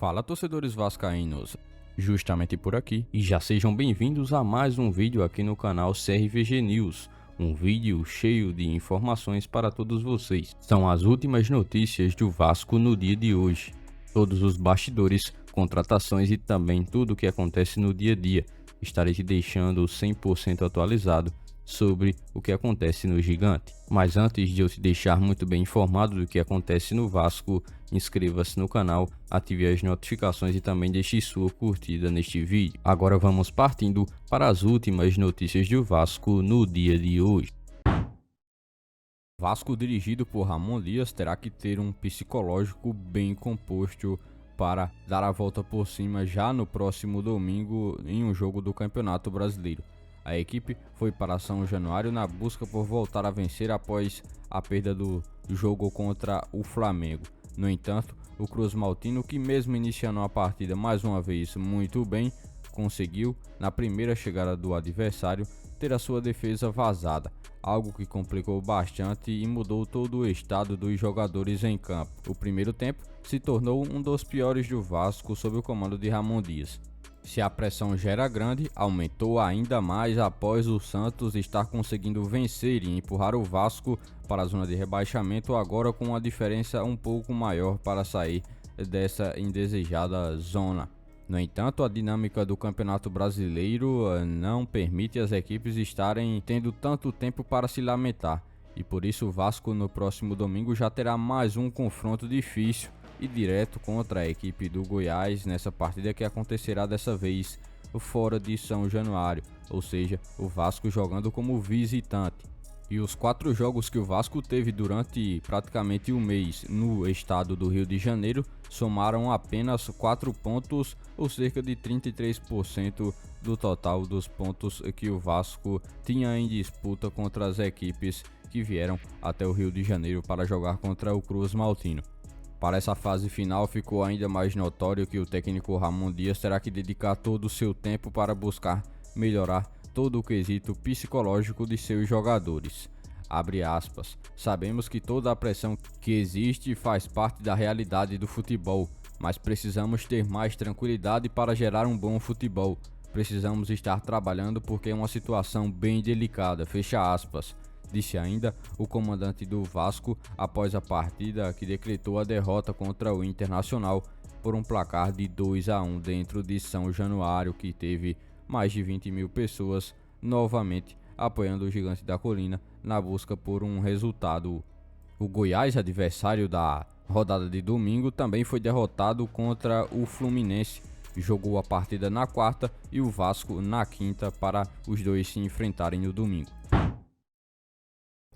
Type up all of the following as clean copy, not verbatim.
Fala, torcedores vascaínos, justamente por aqui, e já sejam bem-vindos a mais um vídeo aqui no canal CRVG News, um vídeo cheio de informações para todos vocês. São as últimas notícias do Vasco no dia de hoje, todos os bastidores, contratações e também tudo o que acontece no dia a dia. Estarei te deixando 100% atualizado sobre o que acontece no Gigante. Mas antes de eu te deixar muito bem informado do que acontece no Vasco, inscreva-se no canal, ative as notificações e também deixe sua curtida neste vídeo. Agora vamos partindo para as últimas notícias do Vasco no dia de hoje. Vasco, dirigido por Ramon Dias, terá que ter um psicológico bem composto para dar a volta por cima já no próximo domingo em um jogo do Campeonato Brasileiro. A equipe foi para São Januário na busca por voltar a vencer após a perda do jogo contra o Flamengo. No entanto, o Cruz Maltino, que mesmo iniciando a partida mais uma vez muito bem, conseguiu, na primeira chegada do adversário, ter a sua defesa vazada, algo que complicou bastante e mudou todo o estado dos jogadores em campo. O primeiro tempo se tornou um dos piores do Vasco sob o comando de Ramon Dias. Se a pressão já era grande, aumentou ainda mais após o Santos estar conseguindo vencer e empurrar o Vasco para a zona de rebaixamento, agora com uma diferença um pouco maior para sair dessa indesejada zona. No entanto, a dinâmica do Campeonato Brasileiro não permite as equipes estarem tendo tanto tempo para se lamentar, e por isso o Vasco no próximo domingo já terá mais um confronto difícil e direto contra a equipe do Goiás nessa partida que acontecerá dessa vez fora de São Januário, ou seja, o Vasco jogando como visitante. E os 4 jogos que o Vasco teve durante praticamente um mês no estado do Rio de Janeiro somaram apenas 4 pontos, ou cerca de 33% do total dos pontos que o Vasco tinha em disputa contra as equipes que vieram até o Rio de Janeiro para jogar contra o Cruz Maltino. Para essa fase final, ficou ainda mais notório que o técnico Ramon Dias terá que dedicar todo o seu tempo para buscar melhorar todo o quesito psicológico de seus jogadores. Abre aspas, sabemos que toda a pressão que existe faz parte da realidade do futebol, mas precisamos ter mais tranquilidade para gerar um bom futebol. Precisamos estar trabalhando porque é uma situação bem delicada, fecha aspas. Disse ainda o comandante do Vasco após a partida, que decretou a derrota contra o Internacional por um placar de 2-1 dentro de São Januário, que teve mais de 20 mil pessoas novamente apoiando o Gigante da Colina na busca por um resultado. O Goiás, adversário da rodada de domingo, também foi derrotado contra o Fluminense. Jogou a partida na quarta e o Vasco na quinta para os dois se enfrentarem no domingo.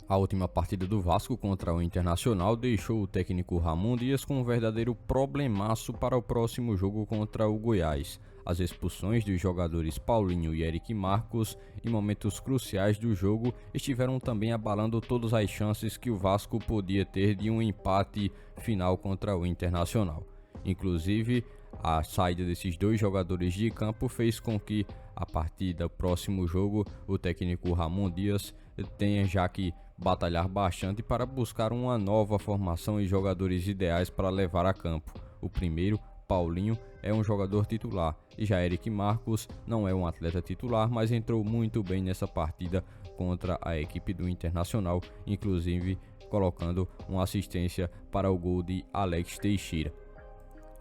A última partida do Vasco contra o Internacional deixou o técnico Ramon Dias com um verdadeiro problemaço para o próximo jogo contra o Goiás. As expulsões dos jogadores Paulinho e Eric Marcos em momentos cruciais do jogo estiveram também abalando todas as chances que o Vasco podia ter de um empate final contra o Internacional. Inclusive, a saída desses dois jogadores de campo fez com que, a partir do próximo jogo, o técnico Ramon Dias tenha já que batalhar bastante para buscar uma nova formação e jogadores ideais para levar a campo. O primeiro, Paulinho, é um jogador titular, e já Eric Marcos não é um atleta titular, mas entrou muito bem nessa partida contra a equipe do Internacional, inclusive colocando uma assistência para o gol de Alex Teixeira.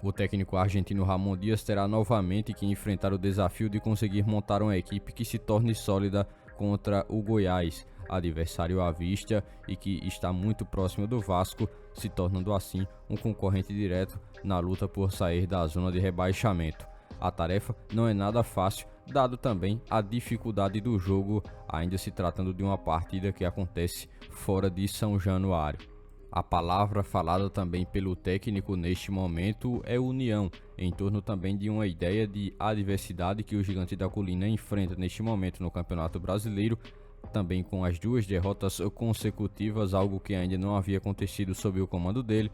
O técnico argentino Ramon Dias terá novamente que enfrentar o desafio de conseguir montar uma equipe que se torne sólida contra o Goiás, adversário à vista e que está muito próximo do Vasco, se tornando assim um concorrente direto na luta por sair da zona de rebaixamento. A tarefa não é nada fácil, dado também a dificuldade do jogo, ainda se tratando de uma partida que acontece fora de São Januário. A palavra falada também pelo técnico neste momento é união, em torno também de uma ideia de adversidade que o Gigante da Colina enfrenta neste momento no Campeonato Brasileiro, também com as 2 derrotas consecutivas, algo que ainda não havia acontecido sob o comando dele.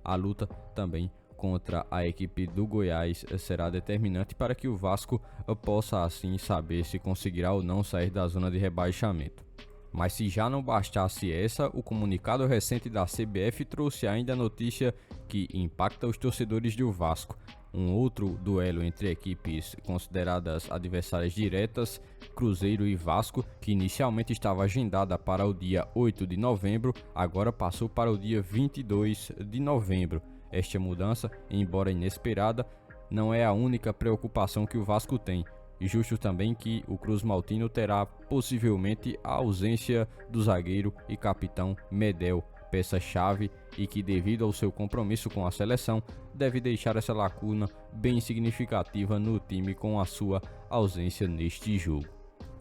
A luta também contra a equipe do Goiás será determinante para que o Vasco possa assim saber se conseguirá ou não sair da zona de rebaixamento. Mas se já não bastasse essa, o comunicado recente da CBF trouxe ainda a notícia que impacta os torcedores do Vasco. Um outro duelo entre equipes consideradas adversárias diretas, Cruzeiro e Vasco, que inicialmente estava agendada para o dia 8 de novembro, agora passou para o dia 22 de novembro. Esta mudança, embora inesperada, não é a única preocupação que o Vasco tem. Justo também que o Cruz Maltino terá possivelmente a ausência do zagueiro e capitão Medel, peça-chave, e que devido ao seu compromisso com a seleção, deve deixar essa lacuna bem significativa no time com a sua ausência neste jogo.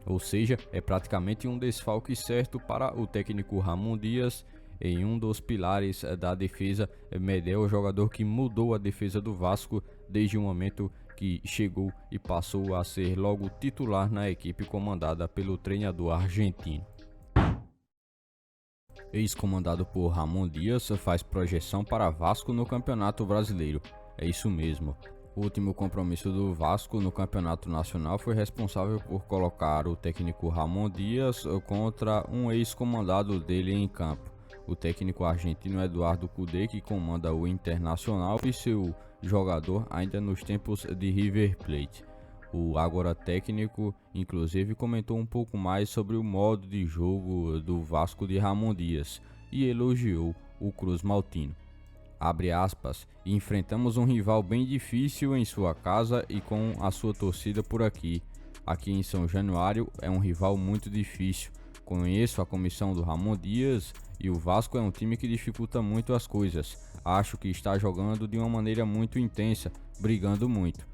Ou seja, é praticamente um desfalque certo para o técnico Ramon Dias em um dos pilares da defesa. Medel é o jogador que mudou a defesa do Vasco desde o momento que chegou e passou a ser logo titular na equipe comandada pelo treinador argentino. Ex-comandado por Ramon Dias, faz projeção para Vasco no Campeonato Brasileiro. É isso mesmo. O último compromisso do Vasco no Campeonato Nacional foi responsável por colocar o técnico Ramon Dias contra um ex-comandado dele em campo. O técnico argentino Eduardo Cudê, que comanda o Internacional, e seu jogador ainda nos tempos de River Plate. O agora técnico, inclusive, comentou um pouco mais sobre o modo de jogo do Vasco de Ramon Dias e elogiou o Cruz Maltino. Abre aspas, enfrentamos um rival bem difícil em sua casa e com a sua torcida por aqui. Aqui em São Januário é um rival muito difícil. Conheço a comissão do Ramon Dias e o Vasco é um time que dificulta muito as coisas. Acho que está jogando de uma maneira muito intensa, brigando muito.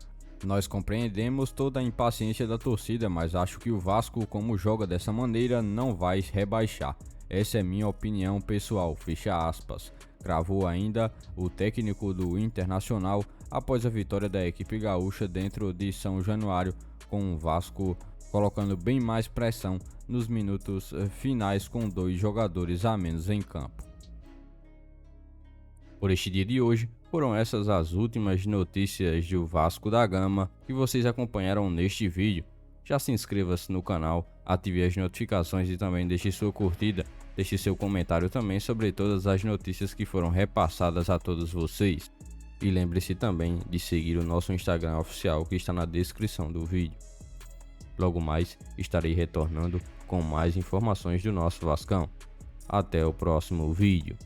Nós compreendemos toda a impaciência da torcida, mas acho que o Vasco, como joga dessa maneira, não vai rebaixar. Essa é minha opinião pessoal, fecha aspas. Cravou ainda o técnico do Internacional após a vitória da equipe gaúcha dentro de São Januário, com o Vasco colocando bem mais pressão nos minutos finais com 2 jogadores a menos em campo. Por este dia de hoje, foram essas as últimas notícias do Vasco da Gama que vocês acompanharam neste vídeo. Já se inscreva-se no canal, ative as notificações e também deixe sua curtida, deixe seu comentário também sobre todas as notícias que foram repassadas a todos vocês. E lembre-se também de seguir o nosso Instagram oficial que está na descrição do vídeo. Logo mais estarei retornando com mais informações do nosso Vascão. Até o próximo vídeo.